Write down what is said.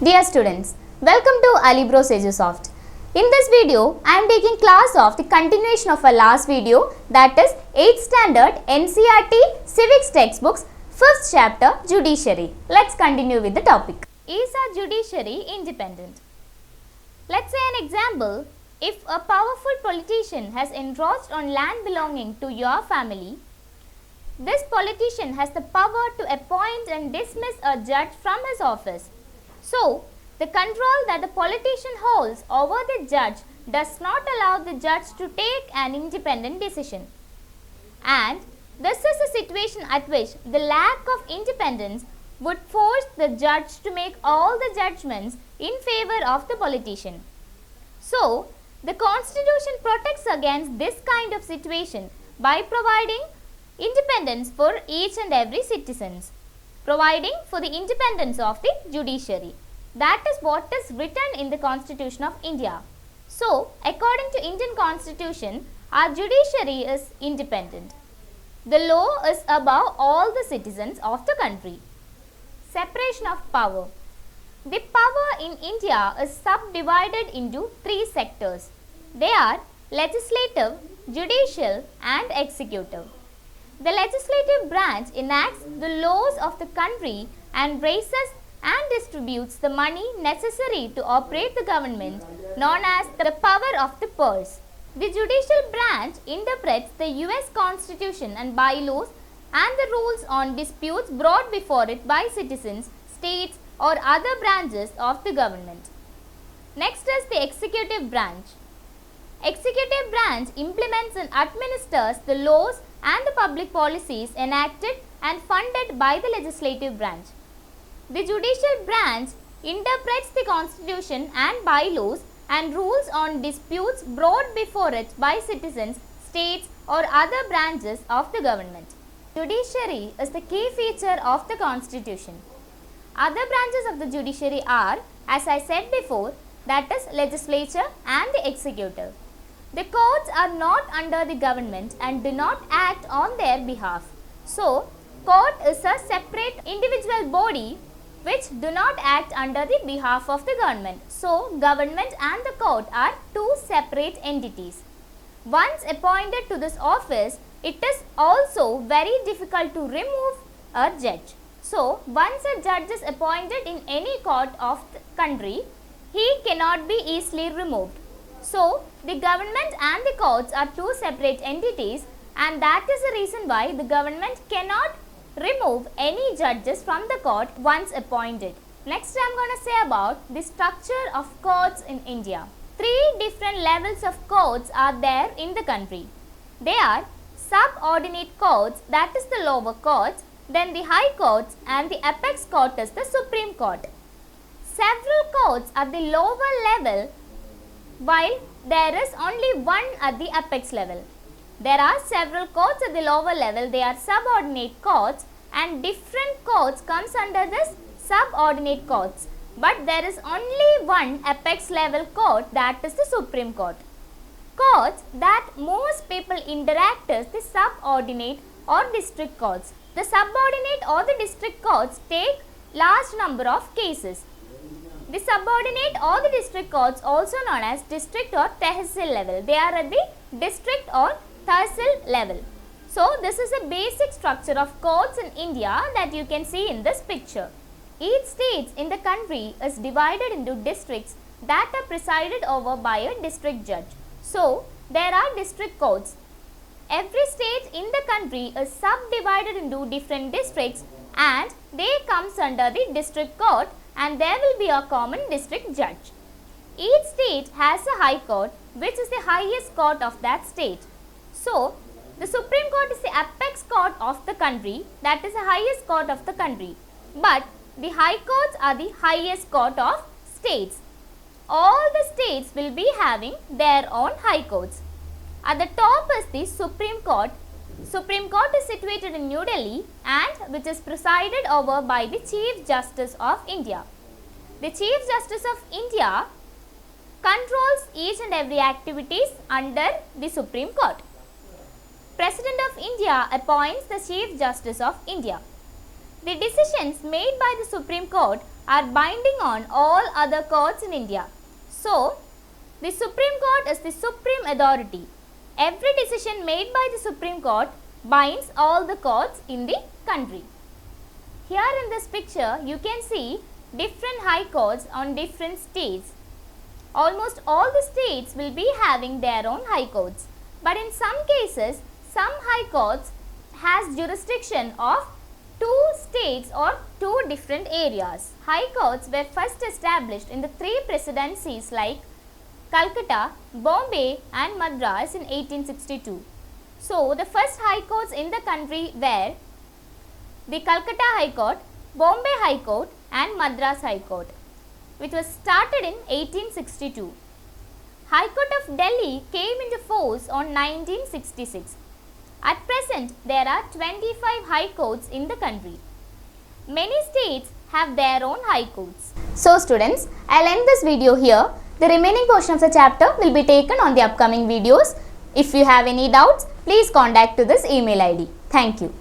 Dear students, welcome to Alibros EduSoft. In this video, I am taking class of the continuation of our last video, that is 8th standard NCERT Civics textbooks 5th chapter Judiciary. Let's continue with the topic. Is our judiciary independent? Let's say an example. If a powerful politician has encroached on land belonging to your family, this politician has the power to appoint and dismiss a judge from his office. So, the control that the politician holds over the judge does not allow the judge to take an independent decision. And this is a situation at which the lack of independence would force the judge to make all the judgments in favor of the politician. So, the Constitution protects against this kind of situation by providing independence for each and every citizen, providing for the independence of the judiciary. That is what is written in the Constitution of India. So, according to Indian Constitution, our judiciary is independent. The law is above all the citizens of the country. Separation of power. The power in India is subdivided into three sectors. They are legislative, judicial and executive. The legislative branch enacts the laws of the country and raises and distributes the money necessary to operate the government, known as the power of the purse. The judicial branch interprets the US Constitution and bylaws and the rules on disputes brought before it by citizens, states or other branches of the government. Next is the executive branch. Executive branch implements and administers the laws and the public policies enacted and funded by the legislative branch. The judicial branch interprets the constitution and bylaws and rules on disputes brought before it by citizens, states or other branches of the government. Judiciary is the key feature of the constitution. Other branches of the judiciary are, as I said before, that is legislature and the executive. The courts are not under the government and do not act on their behalf. So, court is a separate individual body which do not act under the behalf of the government. So, government and the court are two separate entities. Once appointed to this office, it is also very difficult to remove a judge. So, once a judge is appointed in any court of the country, he cannot be easily removed. So, the government and the courts are two separate entities, and that is the reason why the government cannot remove any judges from the court once appointed. Next, I am going to say about the structure of courts in India. Three different levels of courts are there in the country. They are subordinate courts, that is the lower courts, then the high courts, and the apex court is the Supreme Court. Several courts at the lower level, while there is only one at the apex level. There are several courts at the lower level, they are subordinate courts, and different courts comes under this subordinate courts. But there is only one apex level court, that is the Supreme Court. Courts that most people interact is the subordinate or district courts. The subordinate or the district courts take large number of cases. The subordinate or the district courts, also known as district or tehsil level, they are at the district or tehsil level. So, this is a basic structure of courts in India that you can see in this picture. Each state in the country is divided into districts that are presided over by a district judge. So, there are district courts. Every state in the country is subdivided into different districts and they comes under the district court, and there will be a common district judge. Each state has a high court, which is the highest court of that state. So, the Supreme Court is the apex court of the country, that is the highest court of the country. But the high courts are the highest court of states. All the states will be having their own high courts. At the top is the Supreme Court. Supreme Court is situated in New Delhi and which is presided over by the Chief Justice of India. The Chief Justice of India controls each and every activities under the Supreme Court. President of India appoints the Chief Justice of India. The decisions made by the Supreme Court are binding on all other courts in India. So, the Supreme Court is the supreme authority. Every decision made by the Supreme Court binds all the courts in the country. Here in this picture, you can see different high courts on different states. Almost all the states will be having their own high courts. But in some cases, some high courts has jurisdiction of two states or two different areas. High courts were first established in the three presidencies like Calcutta, Bombay and Madras in 1862. So, the first high courts in the country were the Calcutta High Court, Bombay High Court and Madras High Court, which was started in 1862. High Court of Delhi came into force on 1966. At present, there are 25 high courts in the country. Many states have their own high courts. So students, I'll end this video here. The remaining portion of the chapter will be taken on the upcoming videos. If you have any doubts, please contact to this email ID. Thank you.